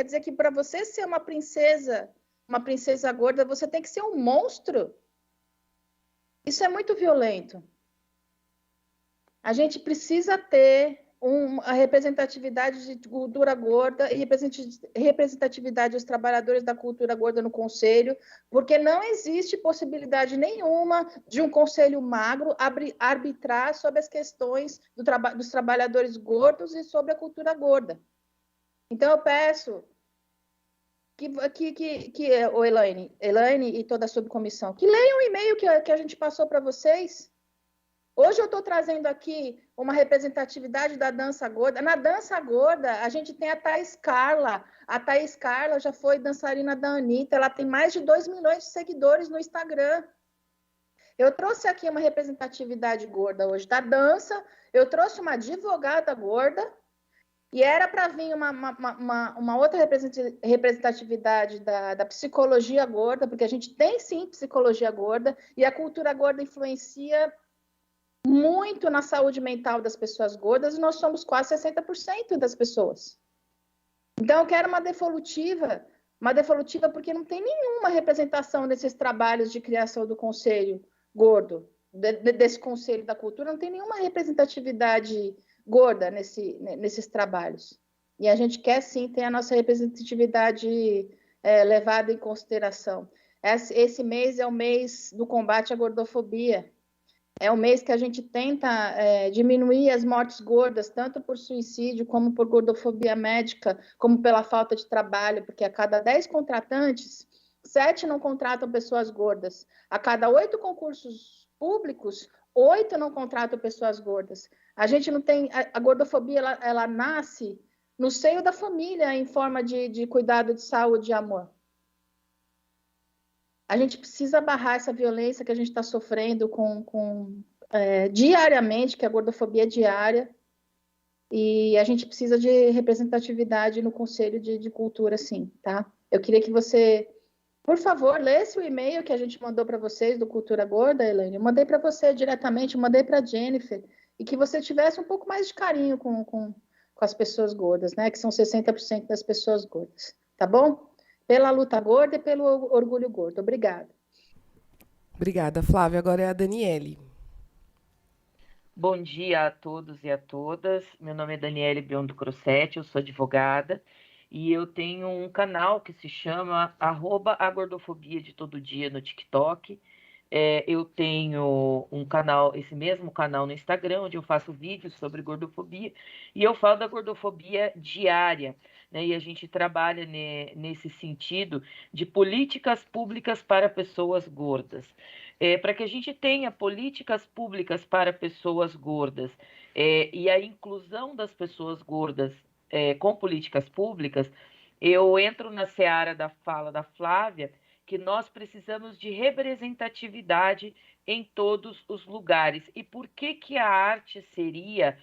Quer dizer que para você ser uma princesa gorda, você tem que ser um monstro. Isso é muito violento. A gente precisa ter a representatividade de cultura gorda e representatividade dos trabalhadores da cultura gorda no conselho, porque não existe possibilidade nenhuma de um conselho magro arbitrar sobre as questões dos trabalhadores gordos e sobre a cultura gorda. Então, eu peço Elaine e toda a subcomissão, que leiam o e-mail que a gente passou para vocês. Hoje eu estou trazendo aqui uma representatividade da dança gorda. Na dança gorda, a gente tem a Thaís Carla. A Thaís Carla já foi dançarina da Anitta. Ela tem mais de 2 milhões de seguidores no Instagram. Eu trouxe aqui uma representatividade gorda hoje da dança. Eu trouxe uma advogada gorda. E era para vir uma outra representatividade da psicologia gorda, porque a gente tem, sim, psicologia gorda. E a cultura gorda influencia muito na saúde mental das pessoas gordas, e nós somos quase 60% das pessoas. Então, eu quero uma devolutiva porque não tem nenhuma representação desses trabalhos de criação do Conselho Gordo, desse Conselho da Cultura, não tem nenhuma representatividade gorda nesses trabalhos. E a gente quer, sim, ter a nossa representatividade levada em consideração. Esse mês é o mês do combate à gordofobia. É o mês que a gente tenta diminuir as mortes gordas, tanto por suicídio, como por gordofobia médica, como pela falta de trabalho, porque a cada 10 contratantes, 7 não contratam pessoas gordas. A cada 8 concursos públicos, 8 não contratam pessoas gordas. A gente não tem... A gordofobia, ela nasce no seio da família, em forma de cuidado de saúde e amor. A gente precisa barrar essa violência que a gente está sofrendo diariamente, que a gordofobia é diária, e a gente precisa de representatividade no Conselho de Cultura, sim, tá? Eu queria que você, por favor, lesse o e-mail que a gente mandou para vocês do Cultura Gorda, Elaine. Eu mandei para você diretamente, eu mandei para a Jennifer, e que você tivesse um pouco mais de carinho com as pessoas gordas, né? Que são 60% das pessoas gordas, tá bom? Pela luta gorda e pelo orgulho gordo. Obrigada. Obrigada, Flávia. Agora é a Daniele. Bom dia a todos e a todas. Meu nome é Daniele Biondo Crossetti, eu sou advogada e eu tenho um canal que se chama @agordofobia de todo dia no TikTok. Eu tenho um canal, esse mesmo canal no Instagram, onde eu faço vídeos sobre gordofobia, e eu falo da gordofobia diária, né? E a gente trabalha nesse sentido de políticas públicas para pessoas gordas. Para que a gente tenha políticas públicas para pessoas gordas e a inclusão das pessoas gordas com políticas públicas, eu entro na seara da fala da Flávia, que nós precisamos de representatividade em todos os lugares. E por que a arte seria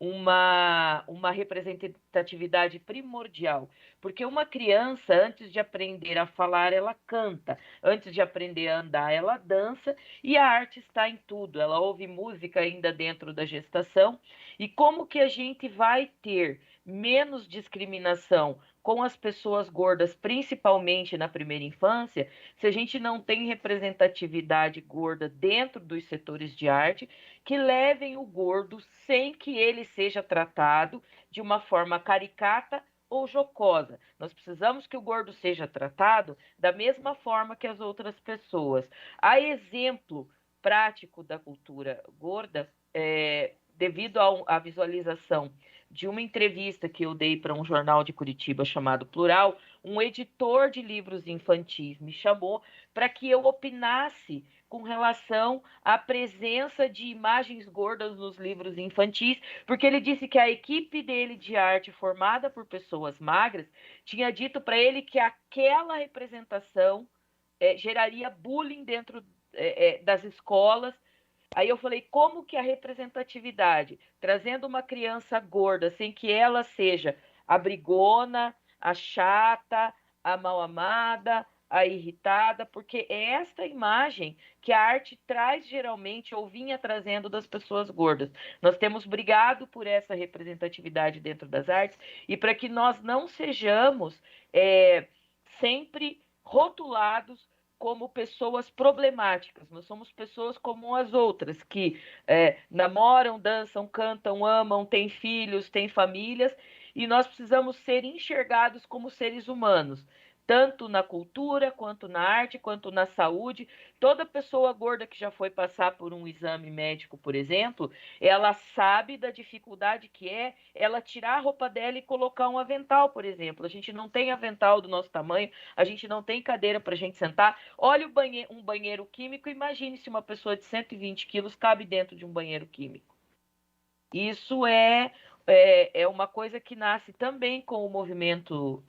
uma representatividade primordial? Porque uma criança, antes de aprender a falar, ela canta. Antes de aprender a andar, ela dança. E a arte está em tudo. Ela ouve música ainda dentro da gestação. E como que a gente vai ter menos discriminação com as pessoas gordas, principalmente na primeira infância, se a gente não tem representatividade gorda dentro dos setores de arte que levem o gordo sem que ele seja tratado de uma forma caricata ou jocosa. Nós precisamos que o gordo seja tratado da mesma forma que as outras pessoas. A exemplo prático da cultura gorda, devido à visualização de uma entrevista que eu dei para um jornal de Curitiba chamado Plural, um editor de livros infantis me chamou para que eu opinasse com relação à presença de imagens gordas nos livros infantis, porque ele disse que a equipe dele de arte, formada por pessoas magras, tinha dito para ele que aquela representação geraria bullying dentro das escolas. Aí eu falei, como que a representatividade, trazendo uma criança gorda, sem que ela seja a brigona, a chata, a mal amada, a irritada, porque é esta imagem que a arte traz geralmente, ou vinha trazendo, das pessoas gordas. Nós temos brigado por essa representatividade dentro das artes, e para que nós não sejamos sempre rotulados como pessoas problemáticas. Nós somos pessoas como as outras, que namoram, dançam, cantam, amam, têm filhos, têm famílias, e nós precisamos ser enxergados como seres humanos, tanto na cultura, quanto na arte, quanto na saúde. Toda pessoa gorda que já foi passar por um exame médico, por exemplo, ela sabe da dificuldade que é ela tirar a roupa dela e colocar um avental, por exemplo. A gente não tem avental do nosso tamanho, a gente não tem cadeira para a gente sentar. Olha um banheiro químico, imagine se uma pessoa de 120 quilos cabe dentro de um banheiro químico. Isso é uma coisa que nasce também com o movimento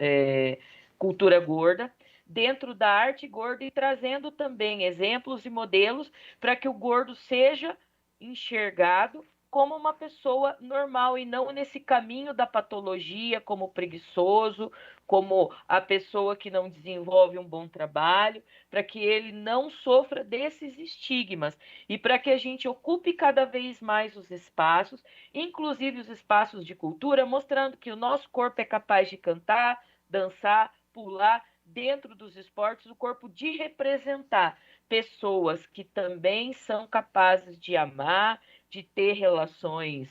Cultura Gorda, dentro da arte gorda, e trazendo também exemplos e modelos para que o gordo seja enxergado como uma pessoa normal e não nesse caminho da patologia, como preguiçoso, como a pessoa que não desenvolve um bom trabalho, para que ele não sofra desses estigmas e para que a gente ocupe cada vez mais os espaços, inclusive os espaços de cultura, mostrando que o nosso corpo é capaz de cantar, dançar, pular, dentro dos esportes, o corpo de representar pessoas que também são capazes de amar, de ter relações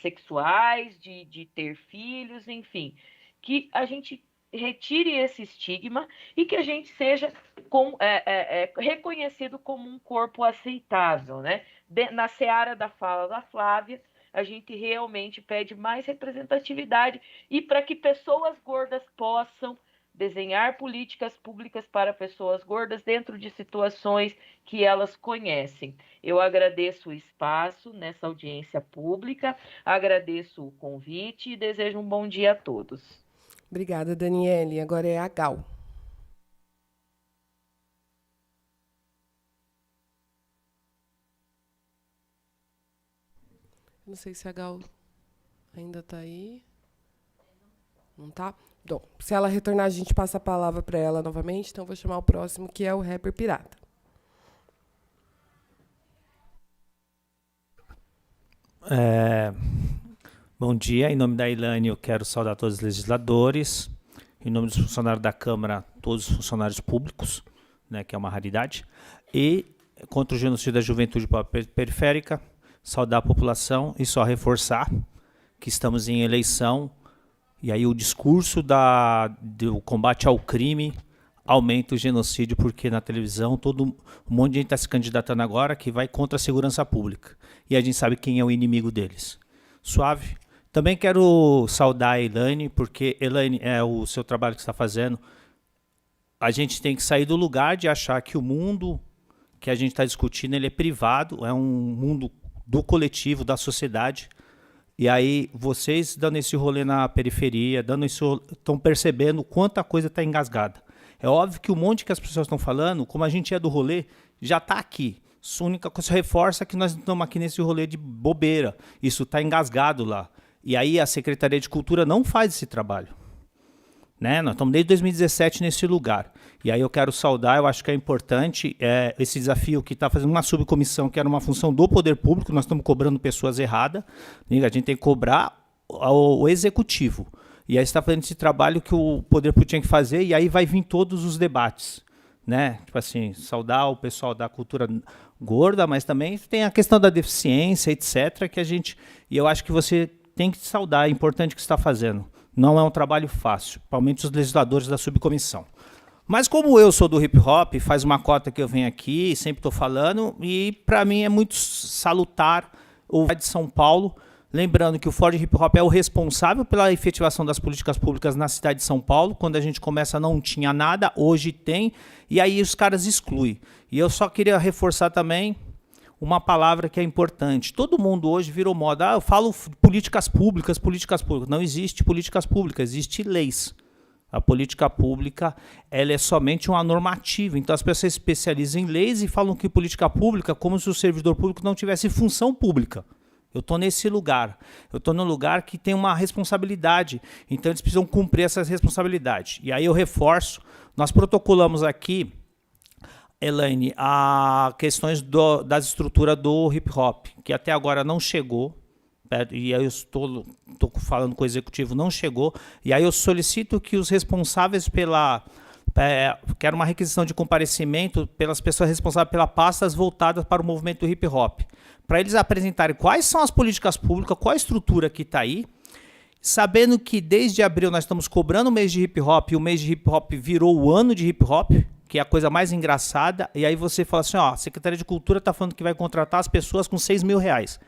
sexuais, de ter filhos, enfim. Que a gente retire esse estigma e que a gente seja reconhecido como um corpo aceitável, né? Na seara da fala da Flávia, a gente realmente pede mais representatividade e para que pessoas gordas possam desenhar políticas públicas para pessoas gordas dentro de situações que elas conhecem. Eu agradeço o espaço nessa audiência pública, agradeço o convite e desejo um bom dia a todos. Obrigada, Daniele. Agora é a Gal. Não sei se a Gal ainda está aí. Não está? Bom, se ela retornar, a gente passa a palavra para ela novamente. Então, vou chamar o próximo, que é o Rapper Pirata. Bom dia. Em nome da Ilane, eu quero saudar todos os legisladores. Em nome dos funcionários da Câmara, todos os funcionários públicos, né, que é uma raridade. E contra o genocídio da juventude periférica, saudar a população e só reforçar que estamos em eleição. E aí o discurso do combate ao crime aumenta o genocídio, porque na televisão um monte de gente está se candidatando agora que vai contra a segurança pública. E a gente sabe quem é o inimigo deles. Suave. Também quero saudar a Elaine, porque, Elaine, o seu trabalho que você está fazendo, a gente tem que sair do lugar de achar que o mundo que a gente está discutindo ele é privado, é um mundo do coletivo, da sociedade. E aí, vocês dando esse rolê na periferia, estão percebendo quanta coisa está engasgada. É óbvio que o monte que as pessoas estão falando, como a gente é do rolê, já está aqui. A única coisa reforça que nós estamos aqui nesse rolê de bobeira. Isso está engasgado lá. E aí a Secretaria de Cultura não faz esse trabalho. Né? Nós estamos desde 2017 nesse lugar. E aí eu quero saudar, eu acho que é importante esse desafio que está fazendo uma subcomissão, que era uma função do poder público, nós estamos cobrando pessoas erradas. A gente tem que cobrar o executivo. E aí está fazendo esse trabalho que o poder público tinha que fazer, e aí vai vir todos os debates. Né? Tipo assim, saudar o pessoal da cultura gorda, mas também tem a questão da deficiência, etc., que a gente... E eu acho que você tem que saudar, é importante o que você está fazendo. Não é um trabalho fácil, principalmente os legisladores da subcomissão. Mas como eu sou do hip hop, faz uma cota que eu venho aqui, sempre estou falando, e para mim é muito salutar o de São Paulo, lembrando que o Ford Hip Hop é o responsável pela efetivação das políticas públicas na cidade de São Paulo. Quando a gente começa não tinha nada, hoje tem, e aí os caras excluem. E eu só queria reforçar também uma palavra que é importante. Todo mundo hoje virou moda. Eu falo políticas públicas, políticas públicas. Não existe políticas públicas, existe leis. A política pública ela é somente uma normativa. Então as pessoas se especializam em leis e falam que política pública é como se o servidor público não tivesse função pública. Eu estou nesse lugar. Eu estou num lugar que tem uma responsabilidade. Então, eles precisam cumprir essas responsabilidades. E aí eu reforço, nós protocolamos aqui, Elaine, a questões das estruturas do hip-hop, que até agora não chegou, e aí eu estou falando com o executivo, não chegou, e aí eu solicito que os responsáveis quero uma requisição de comparecimento pelas pessoas responsáveis pelas pastas voltadas para o movimento do hip-hop, para eles apresentarem quais são as políticas públicas, qual a estrutura que está aí, sabendo que desde abril nós estamos cobrando o mês de hip-hop, e o mês de hip-hop virou o ano de hip-hop, que é a coisa mais engraçada, e aí você fala assim, ó, a Secretaria de Cultura está falando que vai contratar as pessoas com R$6.000.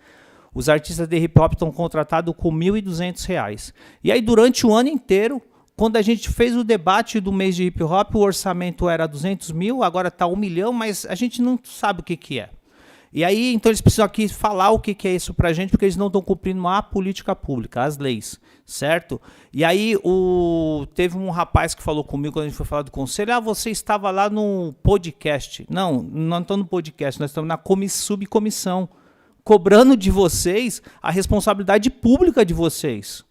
Os artistas de hip-hop estão contratados com R$1.200. E aí, durante o ano inteiro, quando a gente fez o debate do mês de hip-hop, o orçamento era 200 mil, agora está 1 milhão, mas a gente não sabe o que é. E aí, então, eles precisam aqui falar o que é isso para a gente, porque eles não estão cumprindo a política pública, as leis, certo? E aí, teve um rapaz que falou comigo quando a gente foi falar do conselho, você estava lá no podcast. Não estamos no podcast, nós estamos na subcomissão, cobrando de vocês a responsabilidade pública de vocês.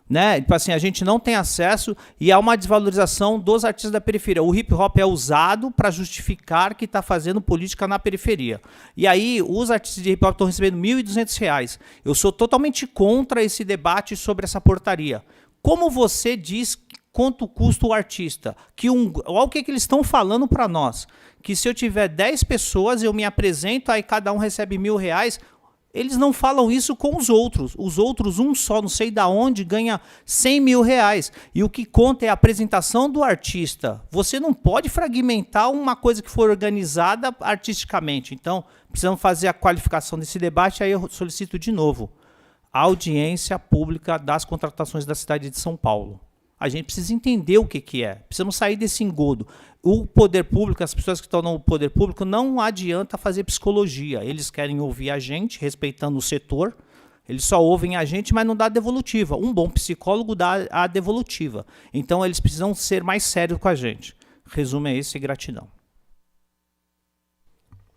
Né? Tipo assim, a gente não tem acesso e há uma desvalorização dos artistas da periferia. O hip hop é usado para justificar que está fazendo política na periferia. E aí os artistas de hip hop estão recebendo R$1.200. Eu sou totalmente contra esse debate sobre essa portaria. Como você diz quanto custa o artista? Olha o que eles estão falando para nós. Que se eu tiver 10 pessoas, eu me apresento, aí cada um recebe R$1.000. Eles não falam isso com os outros. Os outros, um só, não sei da onde, ganha R$100.000. E o que conta é a apresentação do artista. Você não pode fragmentar uma coisa que for organizada artisticamente. Então, precisamos fazer a qualificação desse debate. Aí eu solicito de novo a audiência pública das contratações da cidade de São Paulo. A gente precisa entender o que é. Precisamos sair desse engodo. O poder público, as pessoas que estão no poder público, não adianta fazer psicologia. Eles querem ouvir a gente, respeitando o setor. Eles só ouvem a gente, mas não dá devolutiva. Um bom psicólogo dá a devolutiva. Então, eles precisam ser mais sérios com a gente. Resumo é esse e gratidão.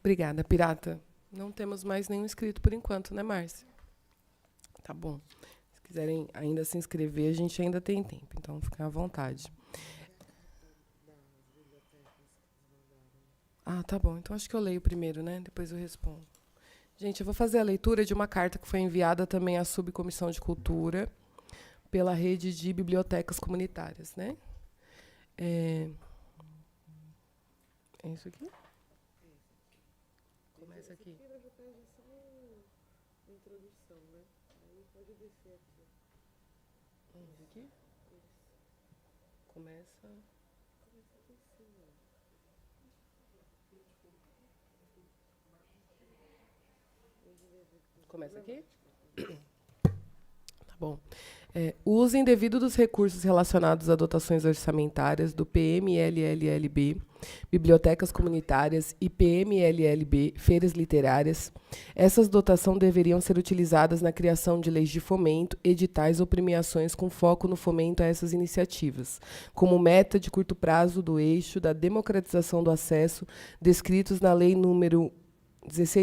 Obrigada, Pirata. Não temos mais nenhum inscrito por enquanto, né, Márcia? Tá bom. Se quiserem ainda se inscrever, a gente ainda tem tempo. Então, fiquem à vontade. Ah, tá bom. Então, acho que eu leio primeiro, né? Depois eu respondo. Gente, eu vou fazer a leitura de uma carta que foi enviada também à Subcomissão de Cultura pela rede de bibliotecas comunitárias, né? É isso aqui? Começa aqui. Aqui? Começa. Começa aqui? Tá bom. O uso indevido dos recursos relacionados a dotações orçamentárias do PMLLB, bibliotecas comunitárias e PMLLB, feiras literárias. Essas dotações deveriam ser utilizadas na criação de leis de fomento, editais ou premiações com foco no fomento a essas iniciativas, como meta de curto prazo do eixo da democratização do acesso, descritos na Lei número 16